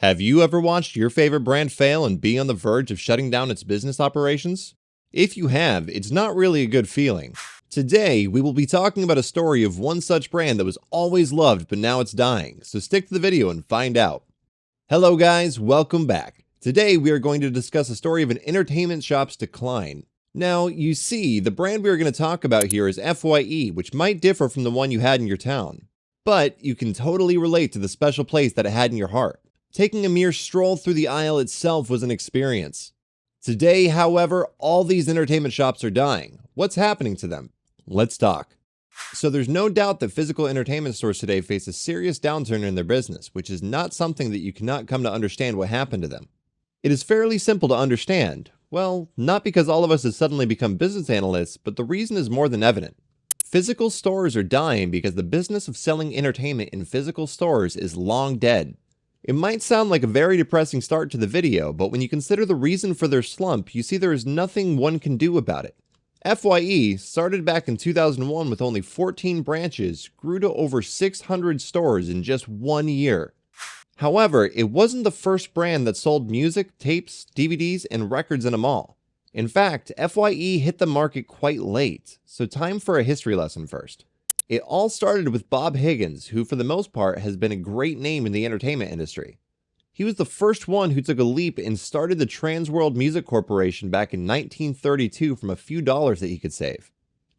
Have you ever watched your favorite brand fail and be on the verge of shutting down its business operations? If you have, it's not really a good feeling. Today, we will be talking about a story of one such brand that was always loved but now it's dying, so stick to the video and find out. Hello guys, welcome back. Today we are going to discuss a story of an entertainment shop's decline. Now, you see, the brand we are going to talk about here is F.Y.E, which might differ from the one you had in your town. But you can totally relate to the special place that it had in your heart. Taking a mere stroll through the aisle itself was an experience. Today, however, all these entertainment shops are dying. What's happening to them? Let's talk. So there's no doubt that physical entertainment stores today face a serious downturn in their business, which is not something that you cannot come to understand what happened to them. It is fairly simple to understand. Well, not because all of us have suddenly become business analysts, but the reason is more than evident. Physical stores are dying because the business of selling entertainment in physical stores is long dead. It might sound like a very depressing start to the video, but when you consider the reason for their slump, you see there is nothing one can do about it. F.Y.E, started back in 2001 with only 14 branches, grew to over 600 stores in just 1 year. However, it wasn't the first brand that sold music, tapes, DVDs, and records in a mall. In fact, F.Y.E hit the market quite late, so time for a history lesson first. It all started with Bob Higgins, who for the most part has been a great name in the entertainment industry. He was the first one who took a leap and started the Transworld Music Corporation back in 1932 from a few dollars that he could save.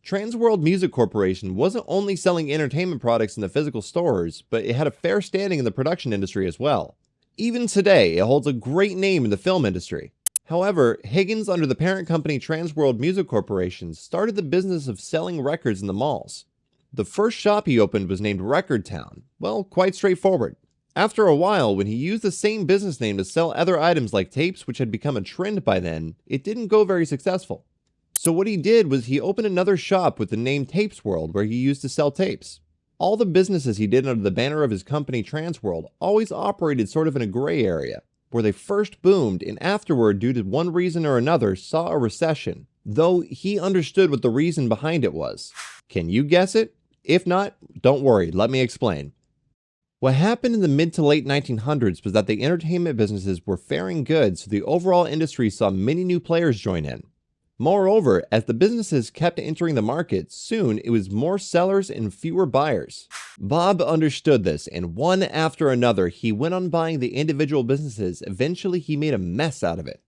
Transworld Music Corporation wasn't only selling entertainment products in the physical stores, but it had a fair standing in the production industry as well. Even today, it holds a great name in the film industry. However, Higgins, under the parent company Transworld Music Corporation, started the business of selling records in the malls. The first shop he opened was named Record Town. Well, quite straightforward. After a while, when he used the same business name to sell other items like tapes, which had become a trend by then, it didn't go very successful. So what he did was he opened another shop with the name Tapes World, where he used to sell tapes. All the businesses he did under the banner of his company Transworld always operated sort of in a gray area, where they first boomed and afterward, due to one reason or another, saw a recession, though he understood what the reason behind it was. Can you guess it? If not, don't worry, let me explain. What happened in the mid to late 1900s was that the entertainment businesses were faring good, so the overall industry saw many new players join in. Moreover, as the businesses kept entering the market, soon it was more sellers and fewer buyers. Bob understood this, and one after another, he went on buying the individual businesses. Eventually, he made a mess out of it.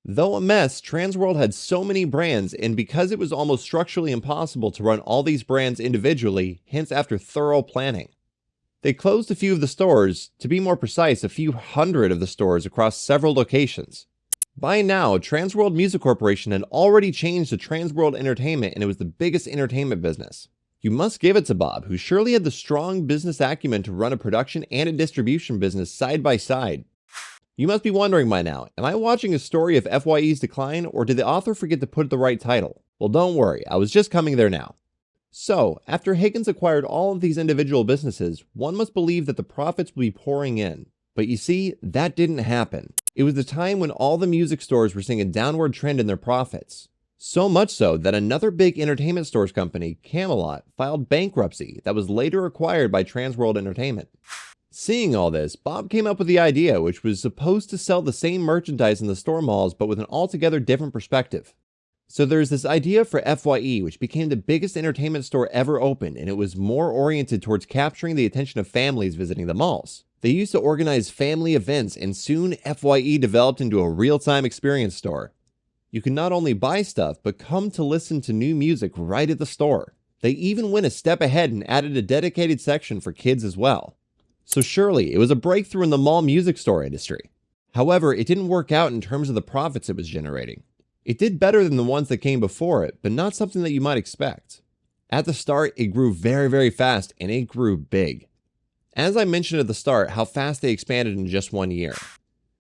Though a mess, Transworld had so many brands, and because it was almost structurally impossible to run all these brands individually, hence after thorough planning, they closed a few of the stores, to be more precise, a few hundred of the stores across several locations. By now, Transworld Music Corporation had already changed to Transworld Entertainment, and it was the biggest entertainment business. You must give it to Bob, who surely had the strong business acumen to run a production and a distribution business side by side. You must be wondering by now, am I watching a story of F.Y.E.'s decline, or did the author forget to put the right title? Well, don't worry, I was just coming there now. So, after Higgins acquired all of these individual businesses, one must believe that the profits would be pouring in. But you see, that didn't happen. It was the time when all the music stores were seeing a downward trend in their profits. So much so that another big entertainment stores company, Camelot, filed bankruptcy that was later acquired by Transworld Entertainment. Seeing all this, Bob came up with the idea, which was supposed to sell the same merchandise in the store malls but with an altogether different perspective. So there's this idea for F.Y.E, which became the biggest entertainment store ever opened, and it was more oriented towards capturing the attention of families visiting the malls. They used to organize family events, and soon F.Y.E developed into a real-time experience store. You could not only buy stuff, but come to listen to new music right at the store. They even went a step ahead and added a dedicated section for kids as well. So surely, it was a breakthrough in the mall music store industry. However, it didn't work out in terms of the profits it was generating. It did better than the ones that came before it, but not something that you might expect. At the start, it grew very fast, and it grew big. As I mentioned at the start, how fast they expanded in just 1 year.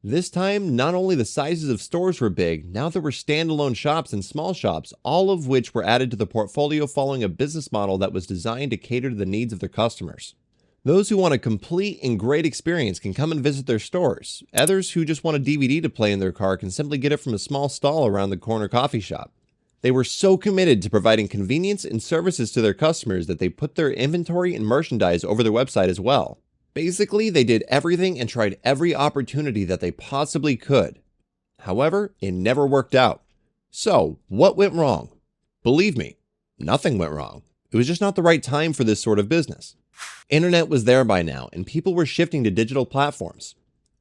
This time, not only the sizes of stores were big, now there were standalone shops and small shops, all of which were added to the portfolio following a business model that was designed to cater to the needs of their customers. Those who want a complete and great experience can come and visit their stores. Others who just want a DVD to play in their car can simply get it from a small stall around the corner coffee shop. They were so committed to providing convenience and services to their customers that they put their inventory and merchandise over their website as well. Basically, they did everything and tried every opportunity that they possibly could. However, it never worked out. So, what went wrong? Believe me, nothing went wrong. It was just not the right time for this sort of business. Internet was there by now, and people were shifting to digital platforms.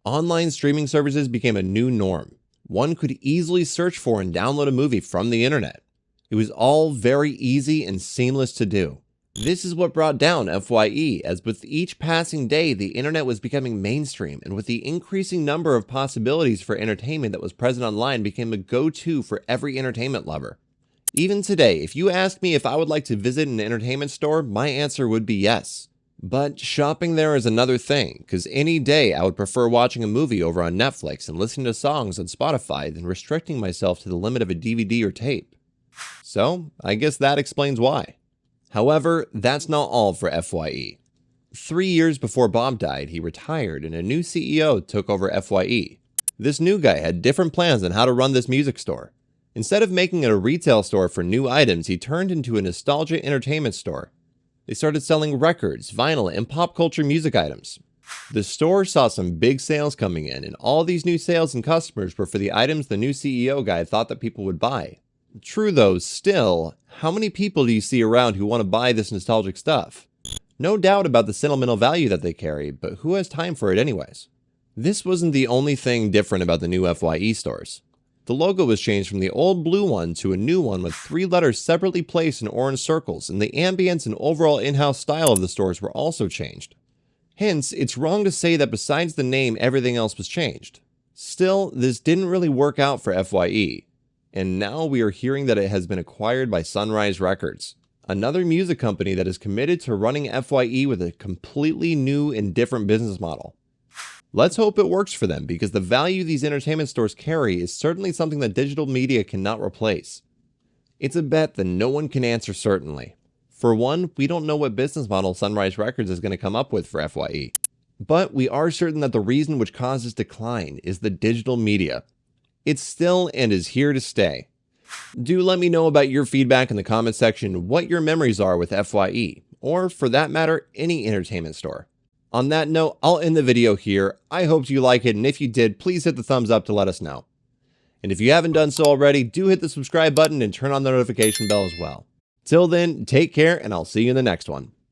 Online streaming services became a new norm. One could easily search for and download a movie from the internet. It was all very easy and seamless to do. This is what brought down FYE, as with each passing day, the internet was becoming mainstream, and with the increasing number of possibilities for entertainment that was present online became a go-to for every entertainment lover. Even today, if you ask me if I would like to visit an entertainment store, my answer would be yes. But shopping there is another thing, because any day I would prefer watching a movie over on Netflix and listening to songs on Spotify than restricting myself to the limit of a DVD or tape. So, I guess that explains why. However, that's not all for FYE. 3 years before Bob died, he retired and a new CEO took over FYE. This new guy had different plans on how to run this music store. Instead of making it a retail store for new items, he turned into a nostalgia entertainment store. They started selling records, vinyl, and pop culture music items. The store saw some big sales coming in, and all these new sales and customers were for the items the new CEO guy thought that people would buy. True though, still, how many people do you see around who want to buy this nostalgic stuff? No doubt about the sentimental value that they carry, but who has time for it anyways? This wasn't the only thing different about the new FYE stores. The logo was changed from the old blue one to a new one with 3 letters separately placed in orange circles, and the ambience and overall in-house style of the stores were also changed. Hence, it's wrong to say that besides the name, everything else was changed. Still, this didn't really work out for FYE. And now we are hearing that it has been acquired by Sunrise Records, another music company that is committed to running FYE with a completely new and different business model. Let's hope it works for them, because the value these entertainment stores carry is certainly something that digital media cannot replace. It's a bet that no one can answer certainly. For one, we don't know what business model Sunrise Records is going to come up with for FYE. But we are certain that the reason which causes decline is the digital media. It's still and is here to stay. Do let me know about your feedback in the comment section, what your memories are with FYE, or for that matter, any entertainment store. On that note, I'll end the video here. I hope you like it, and if you did, please hit the thumbs up to let us know. And if you haven't done so already, do hit the subscribe button and turn on the notification bell as well. Till then, take care, and I'll see you in the next one.